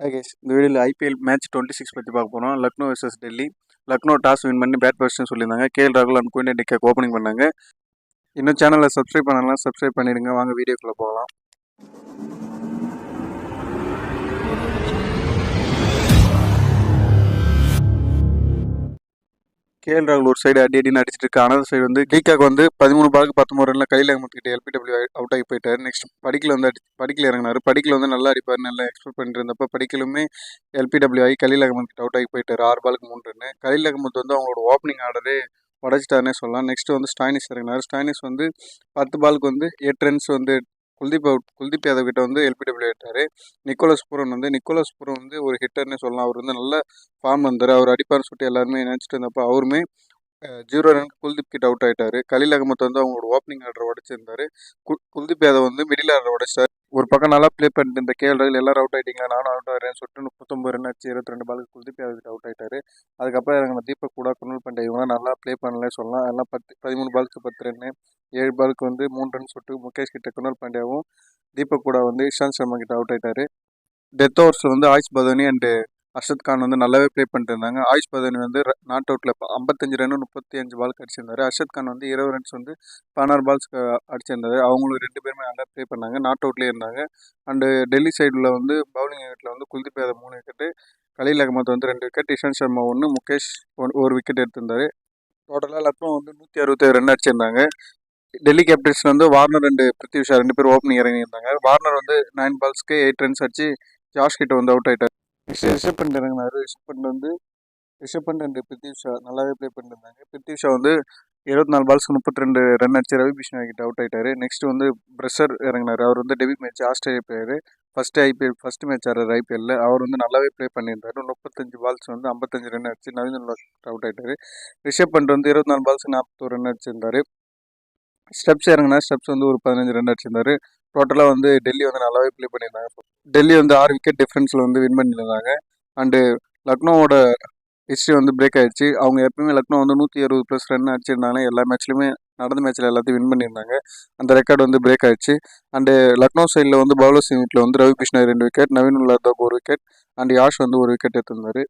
Hi guys, இந்த வீடியோவில் IPL match 26 பற்றி பார்க்க போகிறோம். Lucknow versus Delhi. Lucknow toss win பண்ணி பேட் ஃபர்ஸ்ட்னு சொல்லியிருந்தாங்க. கேஎல் ராகுல் அண்ட் குயின்டன் டிகாக் ஓப்பனிங் பண்ணாங்க. இன்னும் சேனலை சப்ஸ்கிரைப் பண்ணலாம், சப்ஸ்கிரைப் பண்ணிடுங்க. வாங்க வீடியோக்குள்ளே போகலாம். கேஎல் ராகுல் ஒரு சைடு அடின்னு அடிச்சிட்டு இருக்கு. அனதர் சைடு வந்து டிகாக் வந்து 13 பாலுக்கு 19 ரனில் கையில் அகமத்துக்கிட்ட எல்பிடபிள்யூ அவுட் ஆகி போயிட்டார். நெக்ஸ்ட் படிக்கல வந்து படிக்கல இறங்கினார். படிக்கல வந்து நல்லா அடிப்பார், நல்லா எக்ஸ்பெக்ட் பண்ணிட்டு இருந்தப்போ படிக்கலுமே எல்பிடபிள்யூ ஆகி கலீல் அகமது கிட்ட அவுட் ஆகி போயிட்டார். 6 பாலுக்கு 3 ரன்னு. கலீல் அகமது வந்து அவங்களோட ஓப்பனிங் ஆர்டரே உடச்சிட்டாருன்னே சொல்லலாம். நெக்ஸ்ட் வந்து ஸ்டாயினிஸ் இறங்கினார். ஸ்டாயினிஸ் வந்து 10 பாலுக்கு வந்து 8 ரன்ஸ் வந்து குல்தீப் யாதவ் கிட்ட வந்து எல்பிடபிள்யூ ஆயிட்டாரு. நிக்கோலஸ் பூரன் வந்து ஒரு ஹிட்டர்னே சொல்லலாம். அவர் வந்து நல்ல ஃபார்ம் வந்தார். அவர் அடிப்பார்னு சொல்லிட்டு எல்லாருமே நினச்சிட்டு இருந்தப்போ அவருமே 0 ரனுக்கு குல்தீப் கிட்ட அவுட் ஆயிட்டாரு. கலீல் அகமத் வந்து அவங்களோட ஓப்பனிங் ஆர்டர் உடச்சிருந்தாரு. குல்தீப் யாதவ் வந்து மிடில் ஆர்டர் உடைச்சார். ஒரு பக்கம் நல்லா ப்ளே பண்ணிட்டு இந்த கேஎல் ராகுல் எல்லாரும் அவுட் ஆயிட்டீங்களா, நானும் அவுட் ஆகிறேன்னு சொல்லிட்டு 39 ரன் அடிச்சு 22 பாலுக்கு குல்தீப் யாதவ் கிட்ட அவுட் ஆயிட்டாரு. அதுக்கப்புறம் இறங்கின தீபக் கூட, குருணால் பாண்டியா இவங்களாம் நல்லா ப்ளே பண்ணலே சொல்லலாம். எல்லாம் 13 பாலுக்கு 10 ரன்னு, 7 பாலுக்கு வந்து 3 ரன் சொல்லிட்டு முகேஷ் கிட்ட குருணால் பாண்டியாவும் தீபக் கூட வந்து இஷாந்த் சர்மா கிட்ட அவுட் ஆயிட்டாரு. டெத் ஓவர்ஸில் வந்து ஆயுஷ் பதானி அண்டு அர்ஷத் கான் வந்து நல்லாவே ப்ளே பண்ணிட்டு இருந்தாங்க. ஆயுஷ் பதானி வந்து நாட் அவுட்டில் 55 ரன்னு 35 பாலுக்கு அடிச்சிருந்தாரு. அர்ஷத் கான் வந்து 20 ரன்ஸ் வந்து 16 பால்ஸ்க்கு அடிச்சிருந்தாரு. அவங்களும் 2 பேருமே நல்லா ப்ளே பண்ணாங்க, நாட் அவுட்லேயே இருந்தாங்க. அண்டு டெல்லி சைடில் வந்து பவுலிங் யூனிட்டில் வந்து குல்தீப் யாதவ் 3 விக்கெட்டு, கலீல் அகமது வந்து 2 விக்கெட், இஷாந்த் சர்மா 1, முகேஷ் 1 விக்கெட் எடுத்திருந்தாரு. டோட்டலாக லக்னோ வந்து 167 ரன் அடிச்சிருந்தாங்க. டெல்லி கேபிட்டல்ஸ் வந்து வார்னர் அண்டு பிருத்வி ஷா 2 பேர் ஓப்பனிங் இறங்கியிருந்தாங்க. வார்னர் வந்து 9 பால்ஸ்க்கு 8 ரன்ஸ் அடிச்சு ஜாஷ் கிட்ட வந்து அவுட் ஆயிட்டார். ரிஷப் பண்ட் இறங்கினார். ரிஷப் பண்ட் அண்ட் பிருத்வி ஷா நல்லாவே ப்ளே பண்ணியிருந்தாங்க. பிருத்வி ஷா வந்து 24 பால்ஸ்க்கு 32 ரன் அடிச்சு ரவி பிஷ்ணா கிட்ட அவுட் ஆயிட்டாரு. நெக்ஸ்ட் வந்து பிரஷர் இறங்கினார். அவர் வந்து debut match Australia player, first match ஆடுறாரு ஐபிஎல்ல. அவர் வந்து நல்லாவே ப்ளே பண்ணியிருந்தாரு. 35 பால்ஸ் வந்து 55 ரன் அடிச்சு நவீன் உல்லாஸ் அவுட் ஆயிட்டாரு. ரிஷப் பண்ட் வந்து 24 பால்ஸ்க்கு 41 ரன் அடிச்சிருந்தாரு. ஸ்டெப்ஸ் இறங்கினா ஸ்டெப்ஸ் வந்து ஒரு 15 ரன் அடிச்சிருந்தாரு. டோட்டலாக வந்து டெல்லி வந்து நல்லாவே ப்ளே பண்ணியிருந்தாங்க. டெல்லி வந்து 6 விக்கெட் டிஃப்ரென்ஸில் வந்து வின் பண்ணியிருந்தாங்க. அண்டு லக்னோவோட ஹிஸ்ட்ரி வந்து பிரேக் ஆயிடுச்சு. அவங்க எப்பவுமே லக்னோ வந்து 160+ ரன் அடிச்சிருந்தாங்க. எல்லா மேட்ச்லையுமே நடந்த மேட்ச்சில் எல்லாத்தையும் வின் பண்ணியிருந்தாங்க. அந்த ரெக்கார்டு வந்து பிரேக் ஆயிடுச்சு. அண்டு லக்னோ சைடில் வந்து பவுலர்ஸ் யூனிட்டில் வந்து Ravi Bishnoi 2 wicket, Naveen Ullas 1 wicket, and Yash வந்து 1 விக்கெட் எடுத்திருந்தாரு.